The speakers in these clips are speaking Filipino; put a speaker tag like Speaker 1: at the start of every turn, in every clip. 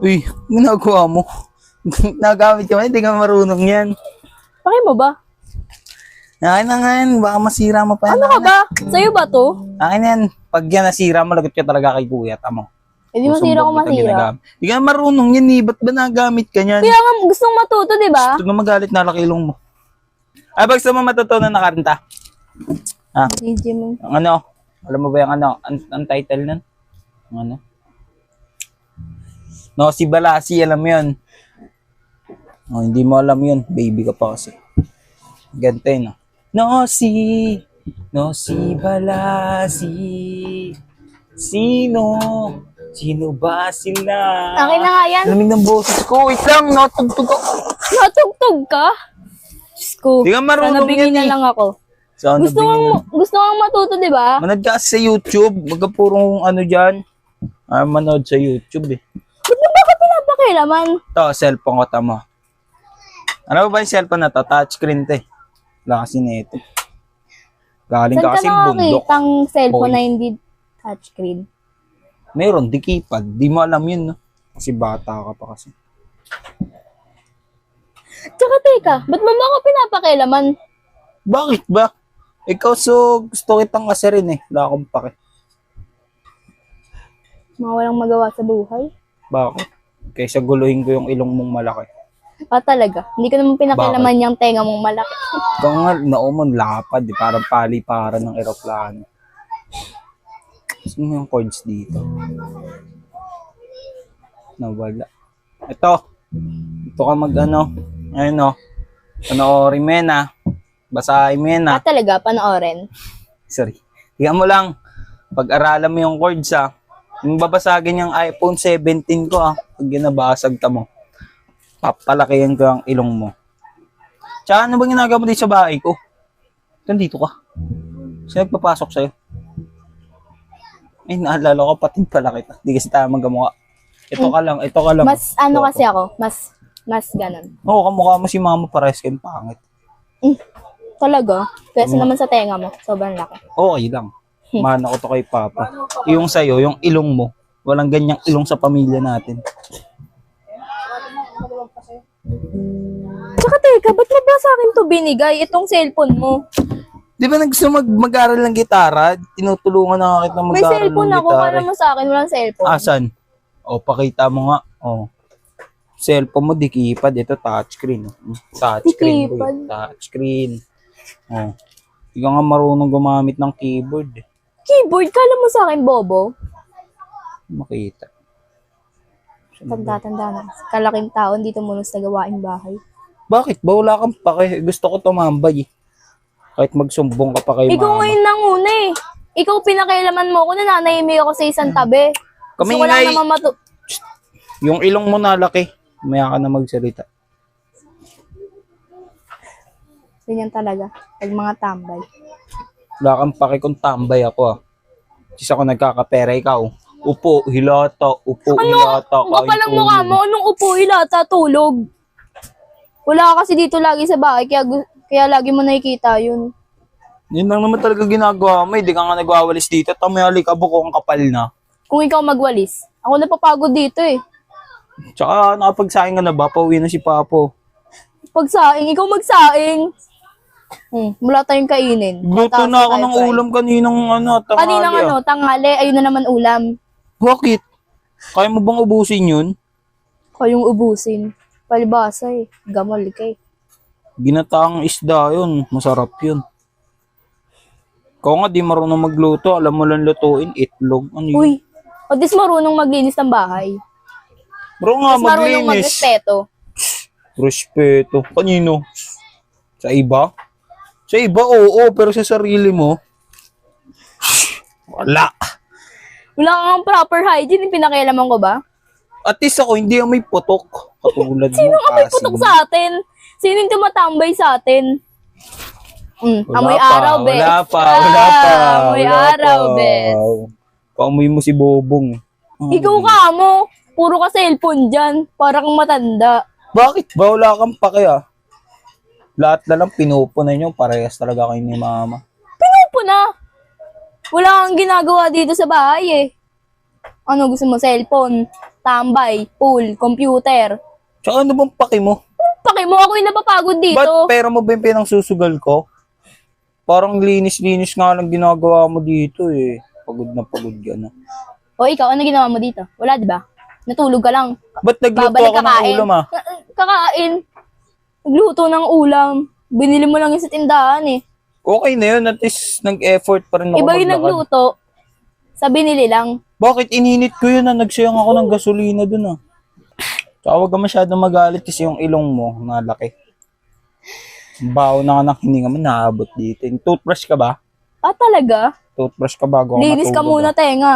Speaker 1: Uy, ginagawa mo. Nagamit ka man, hindi ka marunong yan.
Speaker 2: Pakay mo ba?
Speaker 1: Akin na nga yan, baka masira mo pa yan.
Speaker 2: Ano ka ba? Sa'yo ba to?
Speaker 1: Akin yan, pag yan nasira, malagot ka talaga kay kuya, tamo.
Speaker 2: Hindi masira ko masira.
Speaker 1: Hindi ka marunong yan eh, ba't ba nagamit ka yan?
Speaker 2: Kaya nga gustong matuto, di ba?
Speaker 1: Gusto nga magalit na lakilong mo. Ay, gusto mo matutunan na kanta? Ha?
Speaker 2: DJ mo.
Speaker 1: Ang ano? Alam mo ba yung ano? Ang title nun? Ang ano? No, si Balasi, alam mo yun. Oh, hindi mo alam yun. Baby ka pa kasi. Ganito yun, no? No, si Balasi. Sino ba sila?
Speaker 2: Akin na nga yan.
Speaker 1: Lamig ng boses ko. Wait lang, natugtog ako.
Speaker 2: Natugtog ka? Diyos ko.
Speaker 1: Di ka marunong
Speaker 2: sana bigyan
Speaker 1: yan
Speaker 2: na
Speaker 1: eh.
Speaker 2: lang ako.
Speaker 1: So,
Speaker 2: Gusto kang matuto, di ba?
Speaker 1: manood ka sa YouTube. Magka purong ano dyan. Manood sa YouTube eh.
Speaker 2: Ba't mo ba ka pinapakilaman?
Speaker 1: Ito, cellphone ko tama. Ano ba yung cellphone na to? Touchscreen to eh. Wala kasi na ito. Galing
Speaker 2: Saan
Speaker 1: ka
Speaker 2: ka
Speaker 1: kasing bundok.
Speaker 2: nakakitang cellphone
Speaker 1: Boy.
Speaker 2: na hindi touchscreen?
Speaker 1: Meron, di keypad. Di mo alam yun, no? Kasi bata ka pa kasi.
Speaker 2: Tsaka teka, ba't mo ba ako pinapakilaman?
Speaker 1: Bakit ba? Ikaw so gusto kitang asarin eh. Wala akong pake.
Speaker 2: Mga walang magawa sa buhay.
Speaker 1: Bakit? Kaysa guluhin ko yung ilong mong malaki.
Speaker 2: Talaga. Hindi ko naman pinakilaman yung tenga mong malaki.
Speaker 1: Ikaw nga, naumon, lapad. Eh. Parang pali-para ng eroplano. Gusto mo yung chords dito? Nawala. Ito ka mag-ano. Ayun o. Panoorin mo yan ah. Basahin mo yan ah.
Speaker 2: Talaga, panoorin.
Speaker 1: Sorry. Higa mo lang. Pag-aralan mo yung chords ah. Yung babasagin yung iPhone 17 ko ah. Pag ginabasag ta mo. Papalakihan ko ang ilong mo. Tsaka ano ba ginagawa mo dito sa bahay ko? Nandito ka. Sino nagpapasok sa'yo? Ay, naalala ko pati pala kita. Di kasi tayo magkamukha. Ito ka lang.
Speaker 2: Mas ano kasi ako, mas ganun.
Speaker 1: Oo, kamukha mo si mama pares kayong pangit.
Speaker 2: Talaga? Kesa naman sa tenga mo, sobrang laki.
Speaker 1: Okay lang. Mana ko to kay Papa. Yung sa'yo, yung ilong mo, walang ganyang ilong sa pamilya natin.
Speaker 2: Tsaka teka, ba't mo ba sa akin to binigay? Itong cellphone mo.
Speaker 1: Di ba gusto mag-aral ng gitara? Tinutulungan na kita
Speaker 2: May
Speaker 1: mag-aral ng
Speaker 2: cellphone ako,
Speaker 1: gitara.
Speaker 2: kala mo sa akin, walang cellphone.
Speaker 1: Asan? O, pakita mo nga. O. Cellphone mo, di keypad. Ito, touchscreen. Touchscreen.
Speaker 2: Keypad?
Speaker 1: Touchscreen. O. Hindi ka nga marunong gumamit ng keyboard.
Speaker 2: Keyboard, kala mo sa akin, bobo?
Speaker 1: Makita.
Speaker 2: Tanda-tanda na. Kalaking tao, hindi tumulos sa gawaing bahay.
Speaker 1: Bakit ba? Wala kang pake. Gusto ko tumambay. Kahit magsumbong ka pa kay
Speaker 2: Ikaw
Speaker 1: mama.
Speaker 2: ngayon nanguna eh. Ikaw pinakailaman mo ako, nananahimik ako sa isang tabi.
Speaker 1: Kami
Speaker 2: Gusto ko lang
Speaker 1: nga'y-
Speaker 2: naman
Speaker 1: Yung ilong mo nalaki. Maya ka na magsalita.
Speaker 2: Ganyan talaga. Pag mga tambay.
Speaker 1: Wala kang pake kung tambay ako ah. Kasi ako nagkakapera ikaw. Upo, hilata, hilata.
Speaker 2: Ang kapal ang mukha mo. Anong upo, hilata, tulog? Wala ka kasi dito lagi sa bahay, kaya lagi mo nakikita yun.
Speaker 1: Yun lang naman talaga ginagawa mo. Hindi ka nga nagwawalis dito. Tamayali ka buko ang kapal na.
Speaker 2: Kung ikaw magwalis. Ako napapagod dito eh.
Speaker 1: Tsaka nakapagsaing ka na ba? Pauwi na si Papo.
Speaker 2: Pagsaing, ikaw magsaing. Wala tayong kainin.
Speaker 1: Gluto
Speaker 2: Mataas
Speaker 1: na ako
Speaker 2: tayo,
Speaker 1: ng
Speaker 2: fry.
Speaker 1: ulam kaninang tanghali.
Speaker 2: Kaninang tanghali, ayun na naman ulam.
Speaker 1: Bakit? Kaya mo bang ubusin yun?
Speaker 2: Kayong ubusin. Palibasa eh. Gamal ka eh.
Speaker 1: Ginataang isda yun. Masarap yun. Ikaw nga di marunong magluto. Alam mo lang lutuin. Itlog. Ano yun?
Speaker 2: Uy, at least marunong maglinis ng bahay.
Speaker 1: Bro nga
Speaker 2: At marunong
Speaker 1: maglinis.
Speaker 2: magrespeto.
Speaker 1: Respeto. Kanino? Sa iba? Sa iba, oo. Pero sa sarili mo, wala.
Speaker 2: Wala kang proper hygiene, pinakialaman ko ba?
Speaker 1: At least ako, hindi may putok. Katulad mo.
Speaker 2: Sino nga may
Speaker 1: kasi
Speaker 2: putok
Speaker 1: mo.
Speaker 2: sa atin? Sino yung tumatambay sa atin?
Speaker 1: Wala
Speaker 2: Amoy
Speaker 1: pa,
Speaker 2: araw, be.
Speaker 1: Wala pa, wala pa.
Speaker 2: Amoy
Speaker 1: wala
Speaker 2: araw,
Speaker 1: pa.
Speaker 2: be.
Speaker 1: Paamoy mo si Bobong.
Speaker 2: Ikaw ka mo. Puro ka cellphone dyan. Para kang matanda.
Speaker 1: Bakit ba? Wala kang pake ah. Lahat na lang pinupunan nyo. Parehas talaga kayo ni mama.
Speaker 2: Pinupo na. Wala kang ginagawa dito sa bahay eh. Ano gusto mo? Cellphone, tambay, pool, computer.
Speaker 1: Tsaka ano bang paki mo?
Speaker 2: Paki mo, ako yung napapagod dito.
Speaker 1: Ba't pera mo ba yung pinangsusugal ko? Parang linis-linis nga lang ginagawa mo dito eh. Pagod na pagod ka na.
Speaker 2: O ikaw, ano ginawa mo dito? Wala, di ba? Natulog ka lang.
Speaker 1: Ba't nagluto
Speaker 2: Babalik
Speaker 1: ako ng
Speaker 2: kakain.
Speaker 1: ulam ah?
Speaker 2: Kakain. Nagluto ng ulam. Binili mo lang yung sa tindahan eh.
Speaker 1: Okay na yun, at least nag-effort pa rin ako
Speaker 2: Iba yung
Speaker 1: maglakad.
Speaker 2: nagluto. Sa binili lang.
Speaker 1: Bakit ininit ko yun na nagsayang ako ng gasolina dun ah? Tsaka huwag ka masyadong magalit kasi yung ilong mo, nalaki. Baho na ka ng hininga mo, naabot dito. Yung toothbrush ka ba?
Speaker 2: Ah, talaga?
Speaker 1: Toothbrush ka bago ka
Speaker 2: Linis ka
Speaker 1: matulog,
Speaker 2: muna,
Speaker 1: ah.
Speaker 2: tenga.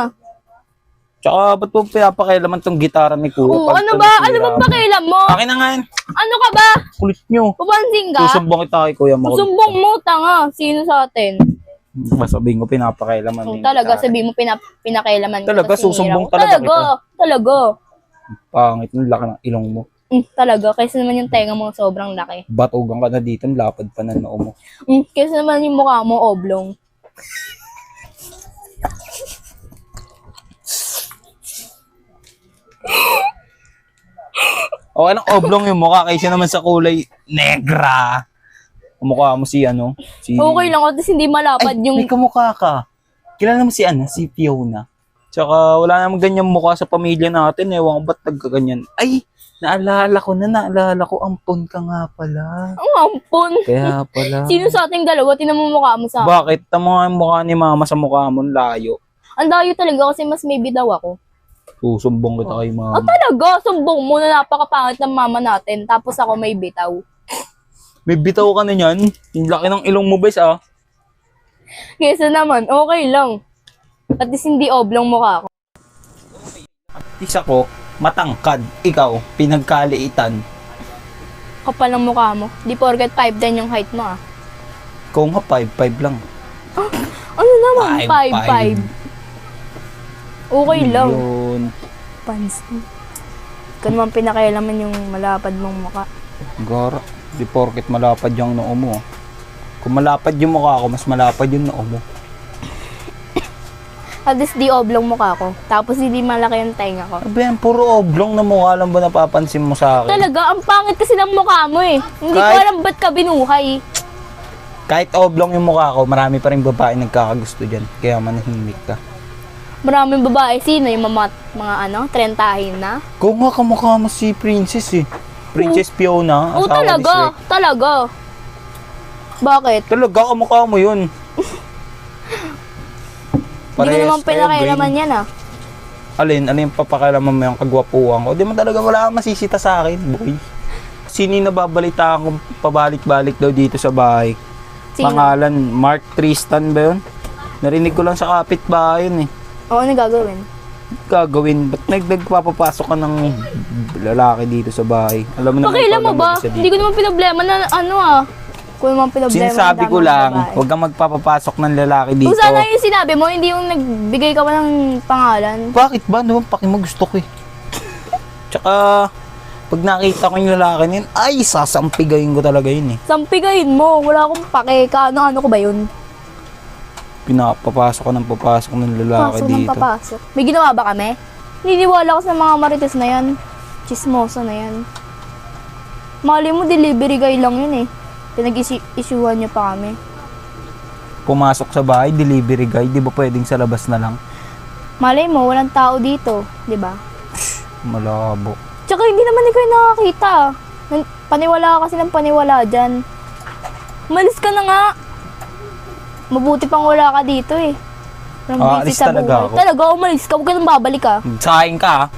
Speaker 1: Tsaka ba't mo pinapakailaman tong gitara ni Kuya?
Speaker 2: Oo,
Speaker 1: Pag
Speaker 2: ano ba?
Speaker 1: nasira
Speaker 2: Ano ba
Speaker 1: mo?
Speaker 2: pakialam mo?
Speaker 1: Akin na nga yan.
Speaker 2: Ano ka ba?
Speaker 1: Kulit nyo.
Speaker 2: Papansin ka?
Speaker 1: Susumbong kita kay Kuya Makulit.
Speaker 2: Susumbong mo, tanga. Sino sa atin?
Speaker 1: Sabihin ko pinapakailaman
Speaker 2: Oh,
Speaker 1: yung
Speaker 2: talaga,
Speaker 1: gitara.
Speaker 2: sabihin mo pinakailaman ko.
Speaker 1: Talaga,
Speaker 2: tas sinira
Speaker 1: susumbong
Speaker 2: ko.
Speaker 1: talaga
Speaker 2: Talaga.
Speaker 1: Pangit ng laki ng ilong mo.
Speaker 2: Talaga, kaysa naman yung tenga mo sobrang laki.
Speaker 1: Batugan ka na dito, lapad pa na noo mo.
Speaker 2: Kaysa naman yung mukha mo oblong.
Speaker 1: O anong oblong yung mukha kaysa naman sa kulay negra. Mukha mo si ano? Si...
Speaker 2: Okay lang, at least hindi malapad
Speaker 1: Ay,
Speaker 2: yung...
Speaker 1: may kamukha ka. Kilala mo si ano? Si Fiona. Tsaka wala namang ganyang mukha sa pamilya natin. Ewan ko ba't nagkaganyan. Ay, naalala ko. Ampon ka nga pala.
Speaker 2: Ang ampon.
Speaker 1: Kaya pala.
Speaker 2: Sino sa ating dalawa, tinamumukha mo sa...
Speaker 1: Bakit? Tama nga yung mukha ni mama sa mukha mo, layo.
Speaker 2: Ang dayo talaga kasi mas may bitaw ako.
Speaker 1: Susumbong kita kay mama.
Speaker 2: Talaga, sumbong mo na napakapangit ng mama natin. Tapos ako may bitaw.
Speaker 1: May bitaw ka na yan. Yung laki ng ilong mo, bes, ah.
Speaker 2: Kesa naman, okay lang. At least hindi oblong mukha ko.
Speaker 1: Isa ko, matangkad. Ikaw, pinagkaliitan.
Speaker 2: Kapal ng mukha mo. Di porket 5'10" yung height mo ah.
Speaker 1: Ikaw nga, 5'5 lang.
Speaker 2: Ano naman?
Speaker 1: 5'5".
Speaker 2: 5'5". Okay lang.
Speaker 1: Yun.
Speaker 2: Pansin. Ikaw naman pinakailaman yung malapad mong mukha.
Speaker 1: Gara, di porket malapad yung noo mo. Kung malapad yung mukha ko, mas malapad yung noo mo.
Speaker 2: At least di oblong mukha ko. Tapos hindi malaki yung tenga ko.
Speaker 1: Abi, yan, puro oblong na mukha lang ba napapansin mo sa akin?
Speaker 2: Talaga, ang pangit kasi ng mukha mo eh. Hindi ko
Speaker 1: Kahit-
Speaker 2: alam ba't ka binuhay.
Speaker 1: Kahit oblong yung mukha ko, marami pa rin babae nagkakagusto dyan. Kaya manahimik ka.
Speaker 2: Maraming babae. Sino yung mga ano, trentahin na?
Speaker 1: Kung nga kamukha mo si Princess eh. Princess Fiona,
Speaker 2: Oo,
Speaker 1: asawa ni
Speaker 2: talaga.
Speaker 1: Shrek.
Speaker 2: Talaga. Bakit?
Speaker 1: Talaga, kamukha mo yun.
Speaker 2: Hindi ko naman
Speaker 1: kayo,
Speaker 2: pinakailaman
Speaker 1: brain.
Speaker 2: yan ah.
Speaker 1: Alin yung papakailaman mo yung kagwapuhan ko? Di mo talaga wala kang masisita sa akin, boy. Sino yung nababalitaan kong pabalik-balik daw dito sa bahay?
Speaker 2: Sino?
Speaker 1: Pangalan, Mark Tristan ba yun? Narinig ko lang sa kapitbahay yun eh.
Speaker 2: Oo, ano gagawin?
Speaker 1: Gagawin, ba't nagpapapasok ka ng lalaki dito sa bahay? Alam mo naman
Speaker 2: Pakialam mo
Speaker 1: ikaw lang
Speaker 2: ba?
Speaker 1: mag-isa dito.
Speaker 2: Hindi ko naman pinoblema na ano ah. Kung naman pinoblema
Speaker 1: Sinasabi
Speaker 2: ng
Speaker 1: ko
Speaker 2: daming
Speaker 1: lang,
Speaker 2: babae.
Speaker 1: huwag kang magpapapasok ng lalaki dito.
Speaker 2: Kung sana yung sinabi mo, hindi yung nagbigay ka pa ng pangalan.
Speaker 1: Bakit ba? Ano bang paki mo gusto ko eh? Tsaka, pag nakita ko yung lalaki na yun, ay, sasampigayin ko talaga yun eh.
Speaker 2: Sampigayin mo, wala akong pake. Ano ko ba yun?
Speaker 1: Pinapapasok ko ng papasok ng lalaki
Speaker 2: Pasok ng
Speaker 1: dito.
Speaker 2: papasok. May ginawa ba kami? Niniwala ko sa mga marites na yan. Chismosa na yan. Mali mo, delivery guy lang yun eh. Pinag-issuean niyo pa kami.
Speaker 1: Pumasok sa bahay, delivery guy, di ba pwedeng sa labas na lang?
Speaker 2: Malay mo, walang tao dito. Di ba?
Speaker 1: Malabo.
Speaker 2: Tsaka hindi naman ikaw yung nakakita. Paniwala ka kasi ng paniwala dyan. Umalis ka na nga. Mabuti pang wala ka dito eh. Walang busy
Speaker 1: Aalis
Speaker 2: sa
Speaker 1: talaga
Speaker 2: buhay.
Speaker 1: ako.
Speaker 2: Talaga, umalis ka. Huwag ka nang babalik ah.
Speaker 1: Sayang ka ah.